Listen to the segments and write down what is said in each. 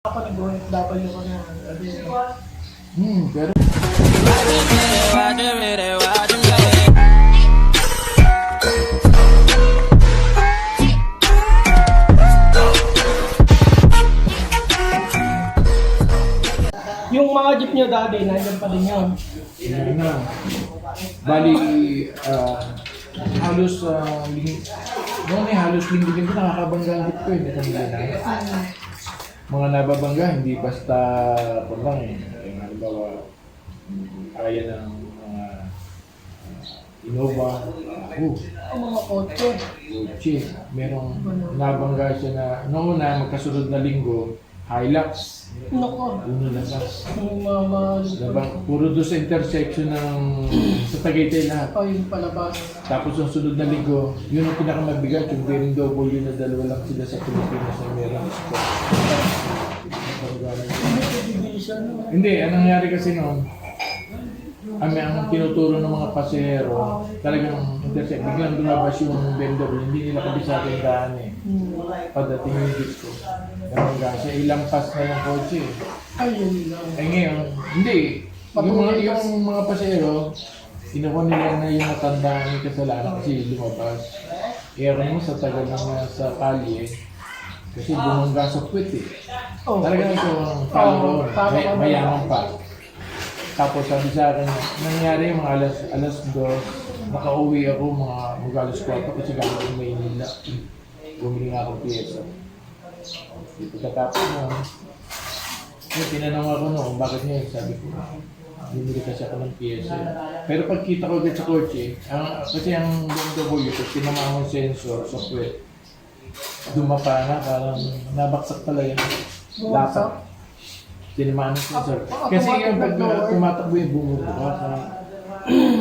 Ako nag-OFW ko na. Pero Yung mga jeep nyo dati, nandiyan pa din yun. yun na. Bali, halos, noon halos linggo ko nakakabangga ang hit ko eh. Mga nababangga, hindi basta kung lang halimbawa, kaya ng mga Innova, Ang mga kotse. kotse. Merong nabangga siya na, noong una, magkasunod na linggo, Hilux. Nako. Uno lakas. Yung mga Diba? Puro doon sa intersection ng sa Tagaytay lahat. o yung palabas. Tapos yung sunod na linggo, yun ang pinakamabigat, yung bearing double yun na dalawa lang sila sa Pilipinas na meron spot. Division. Hindi, anong nangyari kasi noon, ang tinuturo ng mga pasahero, talagang intersect, biglang lumabas yung vendor, hindi nila kabisado yung daan eh. Pagdating yung jeep ko. Namangga siya, ilang pass na yung kotse eh. Ayun lang. Eh ngayon, hindi. Yung mga pasero, kinuha nila na yung matanda ng kasalanan kasi lumabas. Ewan mo sa tagal na sa kalye, kasi bumangga sa puwet eh. Oh. Talagang ito ang talo, tama. mayaman pa. Tapos sabi sa akin, nangyari yung mga alas 2, nakauwi ako mga mag-alas 4 kasi galing ako Maynila. Bumili nga akong piyesa. Pagkatapos mo, tinanong ako noon, bakit niya? Sabi ko, bumili kasi ako ng piyesa. Pero pagkita ko agad sa kotse, kasi ang BMW, pag tinama mo sensor sa puwet, dumapa na, parang nabaksak pala yun. Lapat. Tinamaan ng sensor. Kasi yung pag tumatakbo yung bumubuka,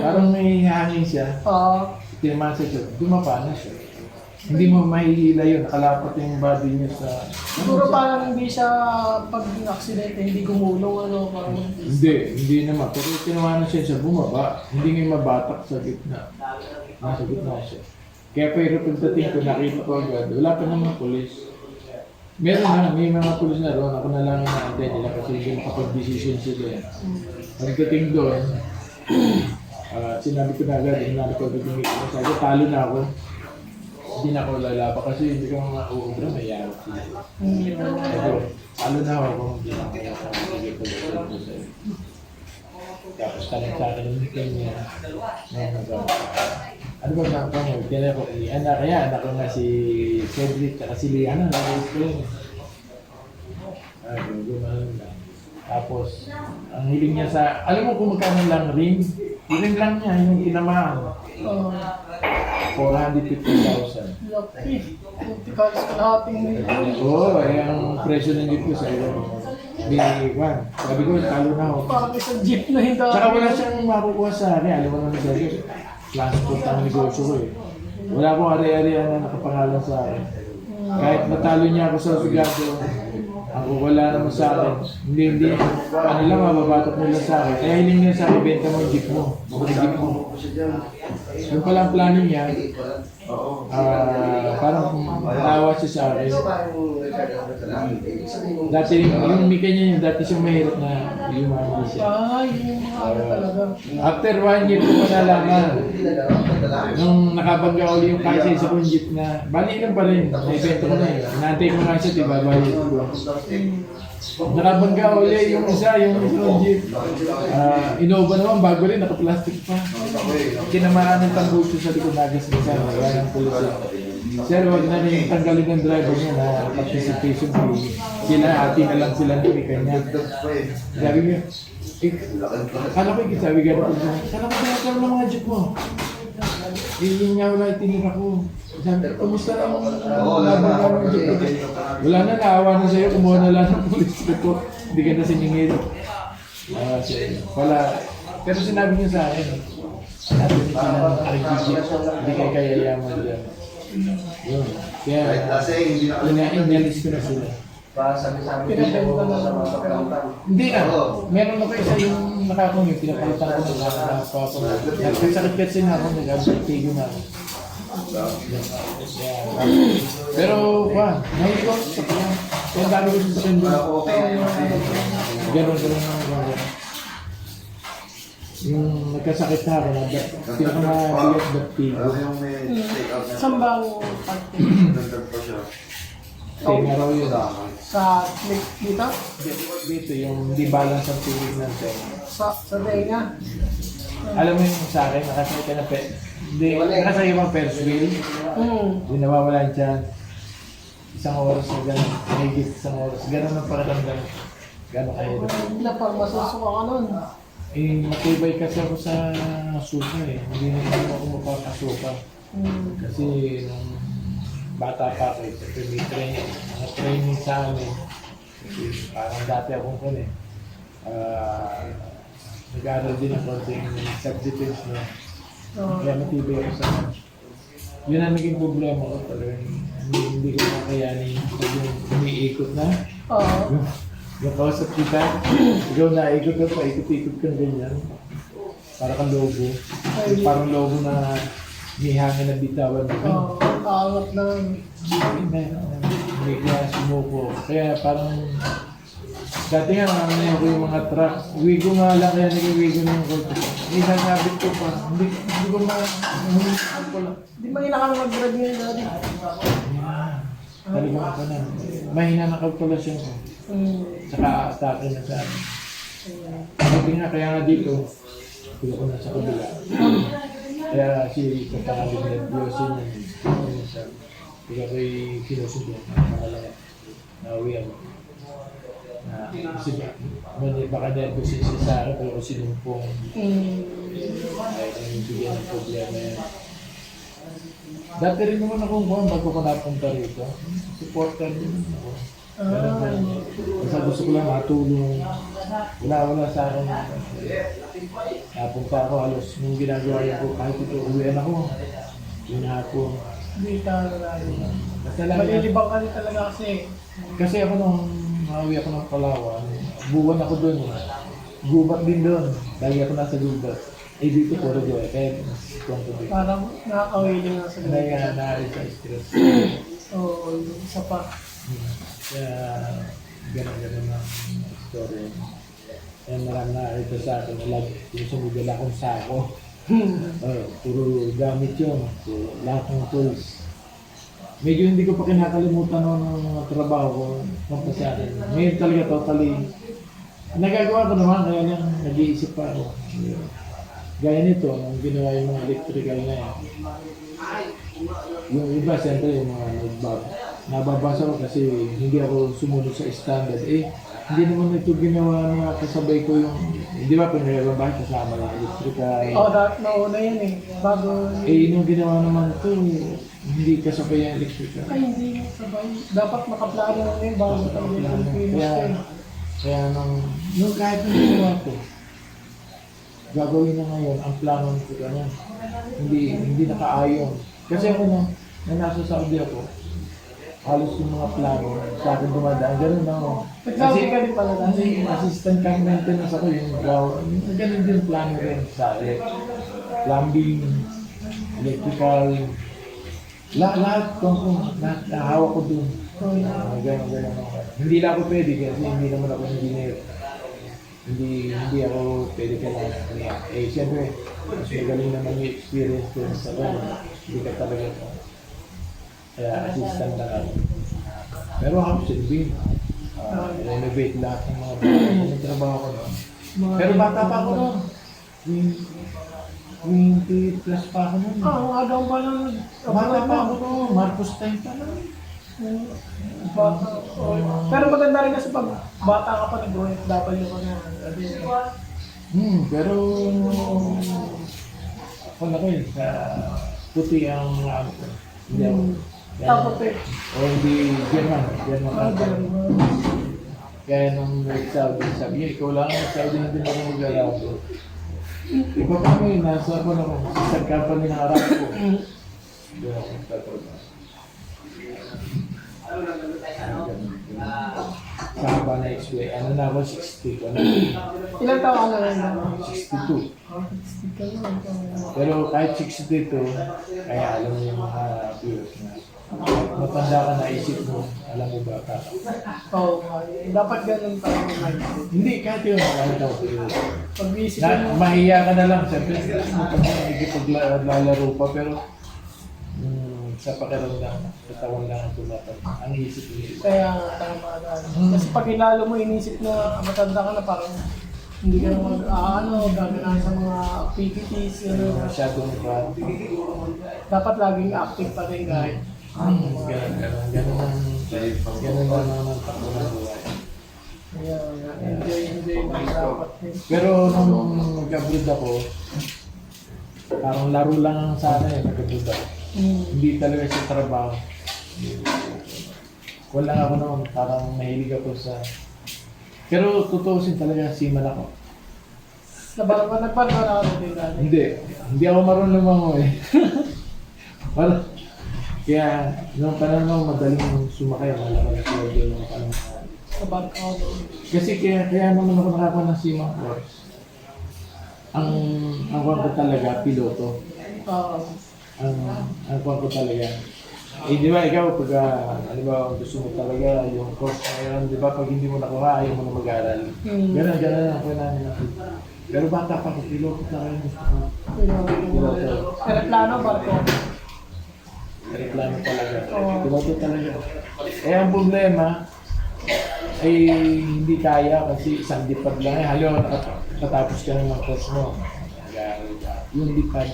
parang may hangin siya. Tinamaan sa sensor, dumapa na siya. Hindi mo mahihila yun, nakalapat yung body niya sa... Siguro parang hindi siya pag aksidente, hindi gumulong ano. Parang... Hindi naman. Pero tinamaan ng sensor, bumaba. Hindi ngayon mabatak sa gitna. Nasa gitna siya. Kaya pero pagdating ko, nakita ko agad, wala pa naman pulis. Meron na, may mga pulis na roon. Ako na lang na-attend nila kasi hindi makapag-decision sila. Pagdating doon, sinabi ko na agad, sinabi ko agad, sabi ko, talo na ako. Hindi na ako lalaba kasi hindi ko mauubra, may yawak sila. Sabi ko, talo na ako kung hindi na ako nakakagigil ko sa'yo. Tapos tanong sa akin yung kanya, ano ba nakaka mo? Kaya ko, anak ko nga si Cedric at si Liana, nakakit ko yun. Gumano lang. Tapos, ang hiling niya sa, alam mo kung magkano lang ring? Yung ring lang niya, yung tinamaan. 450,000. Laki. Buti ka sa kalahating nito. Oo, ang presyo ng jeep ko sa iyo. Sabi ko, talo na ako. Parang isang jeep na hindi. Tsaka wala siyang makukuha sa akin. Alam mo naman sa iyo, transport ang negosyo ko eh. Wala akong ari-arian na nakapangalan sa akin. Kahit matalo niya ako sa Sugado, ako wala naman sa akin. Hindi. Ano lang, mababatok nila sa akin. Kaya hiling niya sa akin, benta mo yung jeep mo. Yung jeep mo. Yung palang plano niya, parang tawa siya sa akin. Dati, yung mika niya yung dati siyang mahirap na lumandi siya. Yung mga talaga. After 1 year ko pa nalaman, nung nakabangga ulit yung kasi sa kong jeep na, bali lang pa rin, naibento ko na yun. Inaantay ko nga siya, diba, bayad ko. Nakabangga ulit yung isa, yung isang jeep. Innova naman, bago rin, naka-plastic pa. Kinamaan ng tambucho sa likod nagas-gasa, wala ng pulis. Sir, wag na rin tanggalin ng driver niya na participation fee. Sila, ati na lang sila ng kanya. Sabi niya, kala ko yung sabi gano'n. Kala ko tinatawag ng mga jeep mo. Yun nga wala itinira ko. Sabi, kumusta na ang labang ng jeep? Wala na, naawa na sa'yo, kumuha na lang ng police report. Hindi ka na siningil. Wala. Pero sinabi niya sa akin, natin sila ng RGG, hindi kayo kayayaman dyan. Yun. Kaya, inalis ko na sila. Pinabenta na sa mga kapalitan. Hindi na. Meron ako isa yung nakakungit, pinapalitan ko na nagkasakit kasi na ako, nag-abitigo na ako. Pero, nahilig ko sa kanya. Kaya ang dami ko sa sasakyan doon. Ganon naman. Yung nagkasakit na ako, pinakamabigat daptigo. Saan ba ang parte? Tenga raw yun. Sa click dito? Dito, yung di balance ang tubig ng tenga. Sa tenga? Alam mo yung sa akin, nakasakit ka na hindi, nakasakit yung first wheel. Hindi nawawalan dyan. Isang oras na gano'n, mahigit isang oras. Gano'n ang pakiramdam. Gano'n kayo. Na pag masusuka ka nun. Eh, matibay kasi ako sa suka eh. Hindi na naman ako mapapasuka. Kasi nung bata pa ako, may training sa amin. Kasi parang dati akong kan eh. Nag-aaral din ang konting self-defense na. Kaya matibay ako sa yun ang naging problema ko talaga. Hindi ko makayanin yung umiikot na. Oo. Yung kausap kita, ikaw na ikot ka pa, ikot-ikot ka ganyan. Para kang lobo. Parang lobo na may hangin na bitawan. Oo, kaangat lang. Hindi kaya sumuko. Kaya parang dati nga naman ako yung mga truck. Wigo nga lang kaya nag-wigo ng gold. Minsan nabit ko pa. Hindi ko Di ba ka mag-grad ngayon dati? Talagang ako na. Mahina na kalkulasyon ko. Saka atake na sa akin. Sabi nga, kaya nga dito, pila ko na sa kabila. Kaya si kapatid na Diyosin yun. Pila ko'y sinusunod. Nauwi ako. Kasi baka nervous siya sa akin, pero ko sinumpong. Ay, yung bigyan ng problema yan. Dati rin naman akong buwan bago ko napunta rito. Supporter din ako. Basta gusto ko lang matulong. Wala sa akin. Napunta ako halos nung ginagawa ko kahit ito uwian ako. Yung hapon. Hindi ka na malilibang ka rin talaga kasi. Kasi ako nung nauwi ako ng Palawan, buwan ako doon. Gubat din doon. Lagi ako nasa gubat. Eh dito puro doon. Kaya ko din. Parang nakakawiling nga sa Kaya naalis sa stress. Oo, isa pa. Kaya gano'n ang story. Kaya marami nakakita sa akin na yung sumidala akong sako. Puro gamit yun. So, lahat ng tools. Medyo hindi ko pa kinakalimutan ng mga trabaho ko. Kapag sa akin. Ngayon talaga totally. Nagagawa ko naman kaya lang nag-iisip pa ako. Gaya nito, ang ginawa yung mga electrical na yan. Yung iba, siyempre yung mga nababasa ko kasi hindi ako sumunod sa standard. Hindi naman ito ginawa na kasabay ko yung, di ba pinag-babahay kasama ng electrical. Nauna yan eh. Bago... Yung ginawa naman ito, hindi kasabay yung electrical. Ay, hindi sabay. Dapat makaplano na yun bago tayo yung Pilipinas. Kaya nung kahit nung ginawa ko, gagawin na ngayon, ang plano ko ganyan. Hindi nakaayon. Kasi ako nung nasa Saudi ako, halos yung mga plano sa akin dumadaan. Ganun na ako. Kasi ka din pala kasi yung assistant kang maintenance ako, yung ganun din plano rin sa akin. Plumbing, electrical, lahat hawak ko dun. Ganun ako. Hindi lang ako pwede kasi hindi naman ako engineer. Hindi ako pwede ka lang. Siyempre, mas magaling naman yung experience ko sa kanya. Hindi ka talaga ito. Kaya assistant lang ako. Pero ako silbi. Renovate lahat ng mga bahay. May trabaho ko doon. Pero bata pa ako doon. 20 plus pa ako noon. Ang agaw pa lang. Bata pa ako doon. Marcos time pa lang. Pero maganda rin kasi pag bata ka pa nag-OFW ka na. Pero ako na ko sa puti ang ano ko. Hindi ako. Tapos O hindi German. Kaya nung nag-Saudi, sabi niya, ikaw lang ang Saudi, hindi mo ako mag-alabo. Iba pa kami, nasa ako naman, sa company ng Arab ko. Doon ako nagtatrabaho. Sa haba na explain. Ano na ako, 60 ko na. ilang taon ka na rin? 62. 60 ka na. Pero kahit 62, kaya alam mo yung mga viewers na Matanda ka, naisip mo, alam mo ba, tata. Oo, dapat ganun tayo mindset. Hindi, kahit yun, kahit ako. Pag-iisipin mo, Mahiya ka na lang, siyempre, nagkipaglalaro pa, pero sa pakiramdam, sa tawang lang ang tumatag. Ang isip. kaya nga, tama na. Kasi pag ilalo mo, inisip na matanda ka na, parang hindi ka na gaganahan sa mga activities, gano'n. Masyadong proud. Dapat laging active pa rin kahit. Ganun ang takbo ng buhay. Kaya enjoy na dapat din. Pero nung nag-abroad ako, parang laro lang ang sana nag-abroad ako. Hindi talaga sa trabaho. Wala ako noon, parang mahilig ako sa... Pero tutuusin talaga seaman ako. Nagparararo din dati. Hindi ako marunong lumangoy. Kaya, nung panahon ako madaling sumakay, wala ko na siya nung panahon. Sa barkado. Kasi kaya naman ako nakakuha ng seaman course. Ang kuwan ko talaga, piloto. Ang kuwan ko talaga. Di ba ikaw, pag gusto mo talaga yung course na yun, di ba pag hindi mo nakuha, ayaw mo na mag-aaral. Ganun ang kuwan namin natin. Pero bata pa ko, piloto talaga yung gusto ko. Piloto. Aeroplano, barko. Aeroplano talaga. Piloto talaga. Ang problema, ay hindi kaya kasi isang dipad lang. Halo, nakatapos ka ng course mo. Nag-aaral ka. Yung dipad,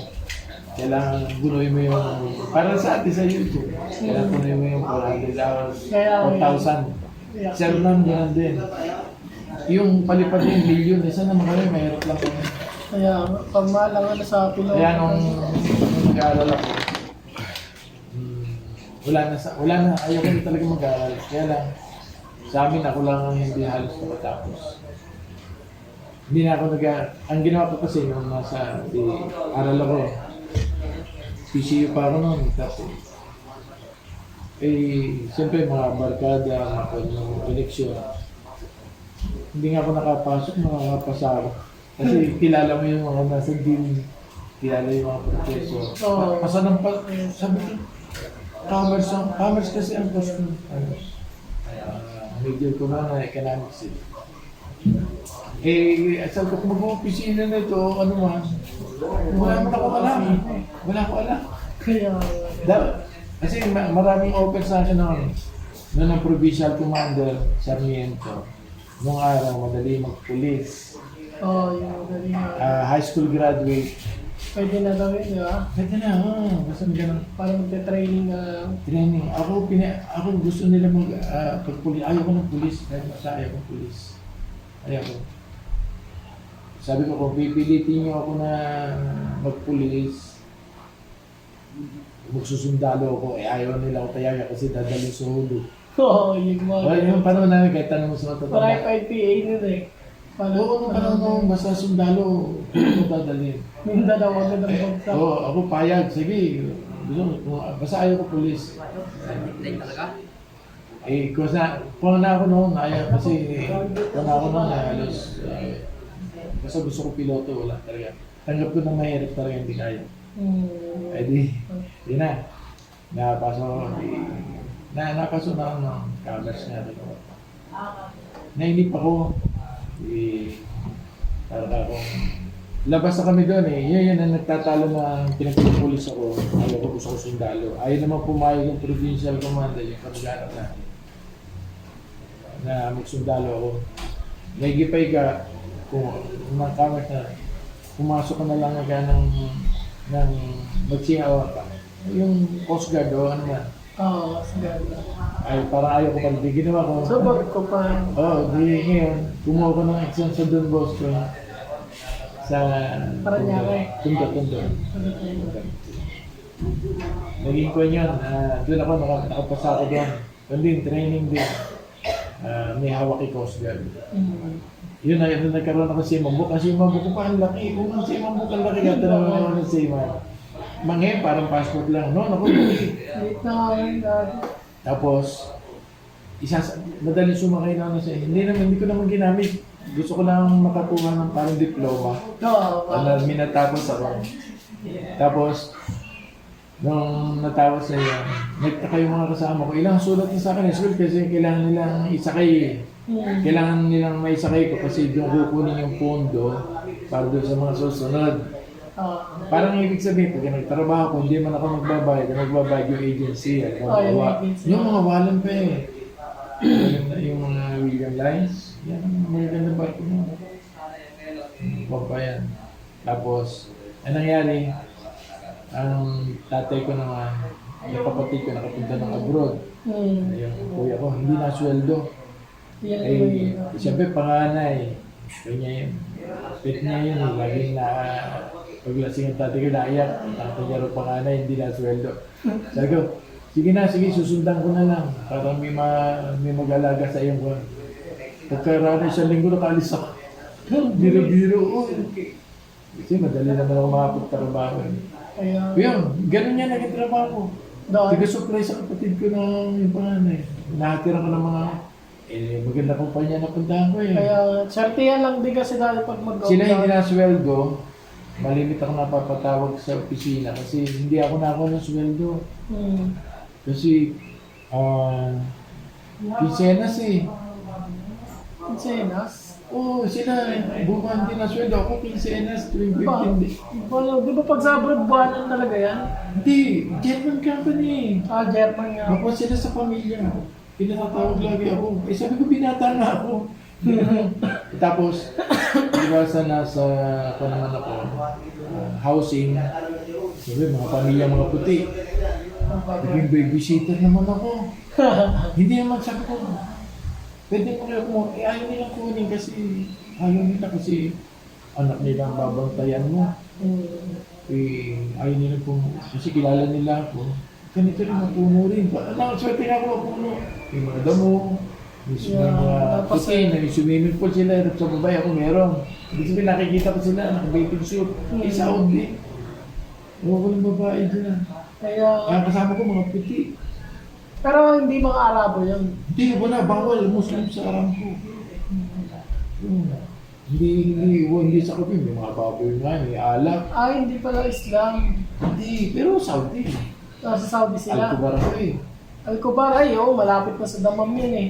kailangan gunoy mo yung, para sa atin sa YouTube, kailangan gunoy mo yung 400 hours, 4,000. Sir Nam, gano'n din. Yung palipad yung million, isa naman kami, mahirap lang kami. Kaya, pamalang sa piloto. Kaya nung nag-aaral ako, wala na, ayaw ko na talaga mag-aaral. Kaya lang, sa amin ako lang ang hindi halos nakatapos. Hindi na ako ang ginawa ko kasi nung nasa aral ako, PCU pa ako noon. Tapos, siyempre mga barkada, mga koneksyon. Hindi nga ako nakapasok, nakakapasa ako. Kasi kilala mo yung mga nasa dean, kilala yung mga professor. Pasanang pa, sabi ko, commerce kasi ang course ko. Major ko na economics. Sabi ko, kung mag-opisina na ito, ano man, wala ako alam. Wala ko alam. Kaya, Kasi maraming offer sa akin noon ng provincial commander, Sarmiento. Nung araw, madali mag-police. yung galing na. High school graduate. Pwede na daw yun, di ba? Pwede na, basta ganun. Parang magte-training Training. Ako gusto nila pag-pulis. Ayaw ko ng pulis. Kahit masa ayaw ko pulis. Ayaw ko. Sabi ko, kung pipilitin niyo ako na magpulis, magsusundalo ako, ayaw nila ako tayaga kasi dadalhin sa hulo. yung mga. Yung panahon namin, kahit tanong mo sa matatanda. Parang IPA nun eh. Oo, panahon basta sundalo, hulo dadalhin. Minda daw agad ang bagsak. Ako payag, sige. Basta ayaw ko pulis. Kung na ako noon, kasi kung na ako noon, halos, basta gusto ko piloto, wala talaga. Tanggap ko na mahirap talaga, hindi kaya. Di na. Napasok na ako ng commerce nga. Nainip ako. Parang akong labas na kami doon Yun ang nagtatalo na pinagpupulis ako. Ayaw ko, gusto ko sundalo. Ayaw naman pumayag yung provincial commander, yung kamag-anak natin. Na magsundalo ako. Naigipay ka kung commerce na pumasok ka na lang ng magsingawa ka. Yung Coast Guard o ano man. Sige. Parang ayaw ko pala. Ginawa ko. So, bakit ko pa? Ngayon, kumuha ko ng exam sa Don Bosco sa Tundo. Naging ko yun. Doon ako, nakapasa ako doon. Doon training din. May hawak kay Coast Guard. Yun na, nagkaroon ako sa Simambuk. Ang Simambuk ko pa ang laki. Kung ang Simambuk ang laki, gata naman ako ng Simambuk. Manghe, parang passport lang. No, naku, laki. Tapos, madaling sumakay na ako sa hindi ko naman ginamit. Gusto ko lang makakuha ng parang diploma. Minatapos ako. Tapos, nung natawag sa iyo, nagtaka yung mga kasama ko, ilang sulat na sa akin school kasi kailangan nilang isakay eh. Kailangan nilang may sakay ko kasi doon kukunin yung pondo para doon sa mga susunod. Parang ibig sabihin, pag nagtrabaho ko, hindi man ako magbabayad yung agency. yung agency. Yung mga walang pa eh. Yung mga William Lines, yan ang magaganda ba ito mo. Pampayan. Tapos, anong nangyari? Ang tatay ko naman, yung kapatid ko nakapunta ng abroad. Yung kuya ko, hindi na sweldo. Eh, siyempre panganay. Kanya yun. Pit niya yun. Laging na paglasing ang tatay ko naiyak. Tatay niya rin panganay, hindi na sweldo. Sabi ko, sige, susundan ko na lang. Para may mag-alaga sa iyong buwan. Pagkaraan isang linggo nakaalis ako. Biro-biro. Kasi madali naman ako makapagtrabaho. Yun, ganun yan naging trabaho. Tiga-supply sa kapatid ko ng yung panganay. Nakatira ko ng mga maganda kumpanya na puntahan ko eh. Kaya, swertihan lang din kasi dahil pag mag-go. Sila hindi na sweldo, malimit ako napapatawag sa opisina kasi hindi ako nakakuha ng sweldo. Kasi, Pinsenas eh. Pinsenas? Oo, sila, buwan din na sweldo. Ako, Pinsenas, tuwing 15 days. Di ba pag sa abroad, buwanan talaga yan? Hindi, German company. German nga. Makuha sila sa pamilya. Pinatatawag lagi ako. Eh sabi ko, binata na ako. Tapos, diba sa nasa, ako naman ako, housing, sabi, mga pamilya, mga puti. Naging babysitter naman ako. Hindi naman sabi ko, pwede mo kayo mo, ayaw nilang kunin kasi, ayaw nila kasi anak nilang babantayan mo. Ayaw nila kung, kasi kilala nila ako. Ganito rin ang puno rin. Swerte nga ako ang puno. Yung mga damo, yung mga puti, may swimming pool sila, sa babae ako meron. Ibig sabihin nakikita ko sila, naka-bathing suit. Saud din. Walang babae dyan. Kaya kasama ko mga puti. Pero hindi mga Arabo yun. Hindi, wala. Bawal. Muslim sa Aramco. Hindi sa kapit. May mga baboy nga, may alak. Hindi pala Islam. Hindi, pero Saudi. Sa Saudi sila. Al-Kubar ako eh. Al-Kubar malapit na sa Damam yun eh.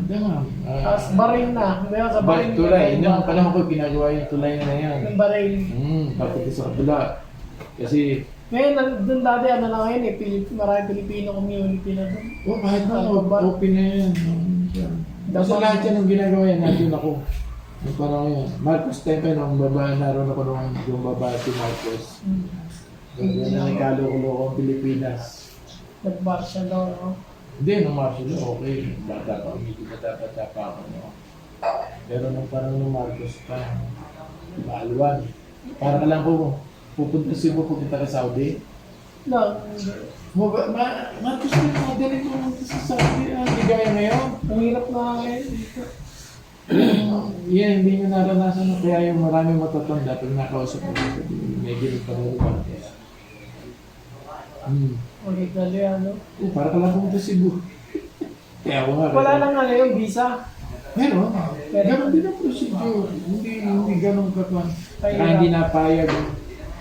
Damam. Tapos Bahrain na. Ngayon sa Bahrain. Tulay. Yung panahon ko ginagawa yung tulay na yan. Yung Bahrain. Tapos sa kabila. Kasi ngayon, doon dati na ngayon eh, maraming Pilipino community na doon. kahit na, open na yan. Basta lahat yan ang ginagawa yan, natin ako. Yung parang yan. Marcos Tepe, nung naroon ako nung yung babae si Marcos. Yan ang ikalo-kulo ang Pilipinas. Nag-martial daw, no? Hindi, nung martial law, okay. Bata pa, medyo bata pa ako. No? Pero nung parang nung Marcos pa, Maalwan. Para ka lang ko, pupunta pupunta ka Saudi? No. Marcos na yung madaling pumunta sa Saudi. Hindi gaya ngayon. Ang hirap na ngayon dito. Hindi nyo naranasan. Kaya yung maraming matatanda pag nakausap mo, may gilid pa rin ba? Ulit na liya, no? Para ka lang pumunta Cebu. Kaya ako nga. Wala lang yung visa. Meron. Ganon din ang procedure. Hindi ganon kapan. Kaya hindi napayag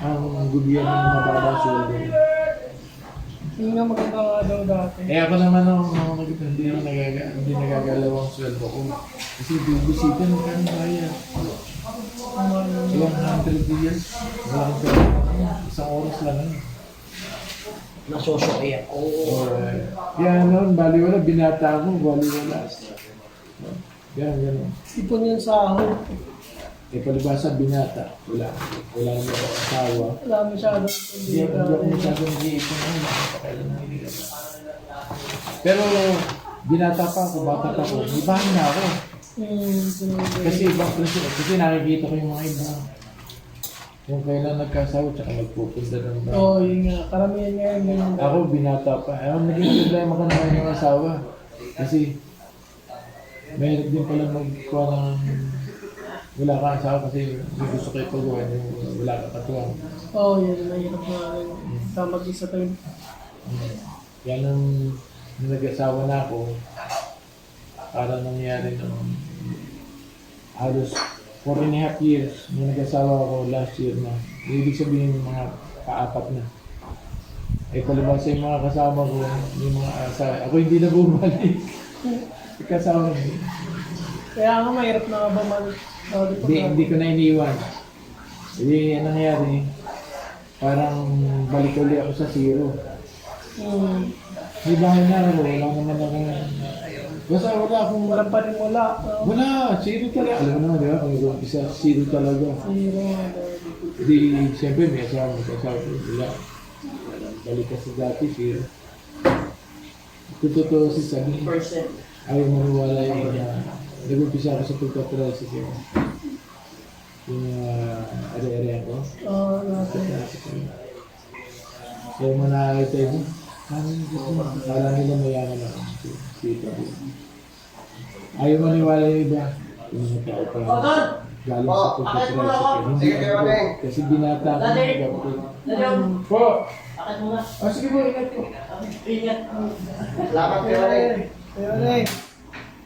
ang gobyerno ng mababang sweldo. Hindi nga maganda nga daw dati. Ako naman hindi nagagalaw ang sweldo ko. Kasi bibisita ng kanyang bayad. Ilang 100 years. Walang pera. Isang oras lang. Nasosokay ako. Kaya noon, baliwala, binata mo, baliwala. Ganun. Ipon yung sahod. Palibasa, binata. Wala naman ako asawa. Wala masyadong Hindi ako masyadong nag-iipon ngayon. Pero, binata pa ako, bata pa ako. Ibahan na ako. Kasi ibang presyo. Kasi nakikita ko yung mga iba. Kung kailan nagkasawa, tsaka magpupunta ng ba. Yun nga. Karamihan nga yung ganyan. Ako, binata pa. Naging problema ko naman yung asawa. Kasi, mahirap din pala magkuha ng wala ka asawa kasi gusto kayo pagawa yung wala ka katuwang. Yan. Mahirap nga rin. Mag-isa tayo. Yan ang nag-asawa na ako. Para nangyari nung halos 4.5 years nung nag-asawa ako last year na. Ibig sabihin yung mga kaapat na. Ay palabas yung mga kasama ko, yung mga asa. Ako hindi na bumalik. Kasama ko. Kaya nga mahirap na bumalik. Hindi ko na iniwan. Hindi, ang nangyari, parang balik ulit ako sa zero. May bahay na ako, wala naman ako. Basta wala akong... Walang panimula. Wala, zero talaga. Alam mo naman, di ba? Kung ito, zero talaga. Zero. Di, siyempre may asawa, wala. Balik ka sa dati, zero. Totoo si Sabi. Ayaw maniwala yung nag-umpisa ako sa pagkatricycle. Yung are-are ko. Oo, natin. So, yung mga nakakita yun, kala nila mayaman ako. Sita ko. Ayaw maniwala yung iba. Yung mga tao pa galing sa pagkatricycle. Hindi ako. Kasi binata ako ng gabot. Po! Sige po, ingat po. Salamat kayo rin. Ayun.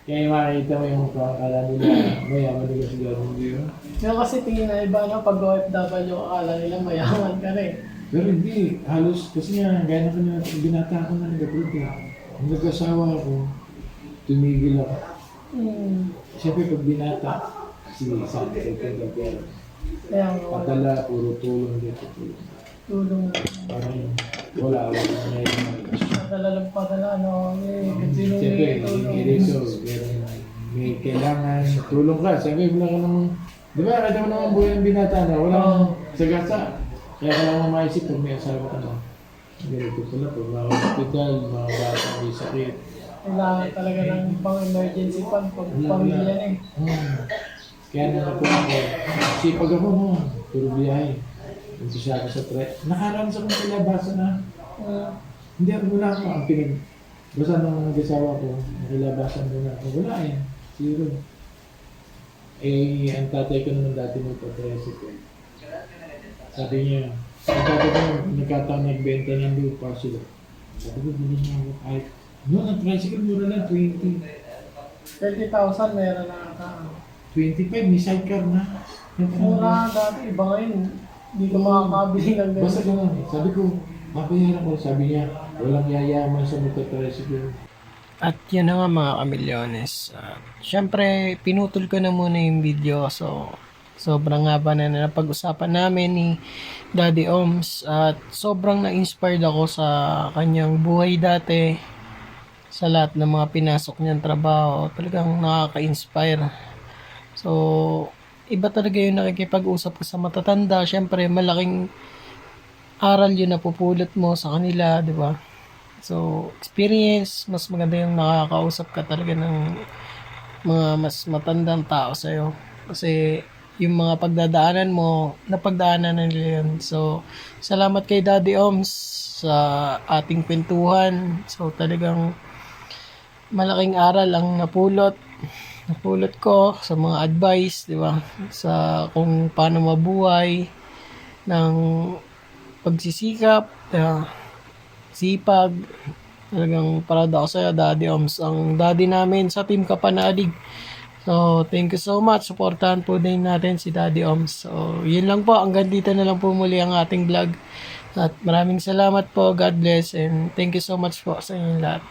Kaya makikita mo yung akala nila mayaman nila sila. Hindi yun. Yung kasi tingin na iba no, pag OFW, akala nila mayaman ka rin. Pero hindi, halos kasi nga, gaya ko na, binata ako na nag-abroad eh. Nung nag-asawa ako, tumigil ako. Siyempre pag binata, kasi sa akin ka pero Kaya nga wala. padala, puro tulong dito, tulong. Tulong. Parang wala na yung Padala lang padala, no? Kasi nung siyempre, tulong. so, may kailangan tulong ka. Siyempre, wala ka namang, di ba, kada mo naman buhay ng binata na, wala kang sagasa. Kaya kailangan maisip pag may asawa ka na. Ganito pala, pag mga hospital, mga bata may sakit. Kailangan talaga ng pang-emergency fund pag pamilya na eh. Kaya na ako, sipag ako mo, puro biyahe. Umpisa ako sa nakaranas akong kilabasan na. Hindi ako wala ako ang pinag... Basta nung nag-asawa ko, nakilabasan ko na ako. Wala eh. Zero. Eh, ang tatay ko naman dati nagpa-tricycle. Sabi niya, ang tatay ko nagkataon nagbenta ng lupa sila. Sabi ko, bilhin niya ako kahit... No, ang tricycle mura lang, 20. 30,000 meron na ata. 25, may sidecar na. Mura dati, iba ngayon. Hindi ko makakabili ng ganun. Basta ganun. Sabi ko, papayaran ko. Sabi niya, walang yayaman sa magta-tricycle. At yun na nga mga kamilyones. Siyempre, pinutol ko na muna yung video. So, sobrang haba na napag-usapan namin ni Daddy Oms. At sobrang na-inspired ako sa kanyang buhay dati. Sa lahat ng mga pinasok niyang trabaho. Talagang nakaka-inspire. So, iba talaga yung nakikipag-usap ko sa matatanda. Siyempre, malaking aral yun na pupulot mo sa kanila, di ba? So, experience, mas maganda yung nakakausap ka talaga ng mga mas matandang tao sa'yo. Kasi, yung mga pagdadaanan mo, napagdaanan na nila yun. So, salamat kay Daddy Oms sa ating kwentuhan. So, talagang malaking aral ang napulot ko sa mga advice, di ba? Sa kung paano mabuhay ng pagsisikap, sipag. Talagang proud ako sa'yo, Daddy Oms. Ang daddy namin sa Team Kapanalig. So, thank you so much. Supportahan po din natin si Daddy Oms. So, yun lang po. Hanggang dito na lang po muli ang ating vlog. At maraming salamat po. God bless. And thank you so much po sa inyong lahat.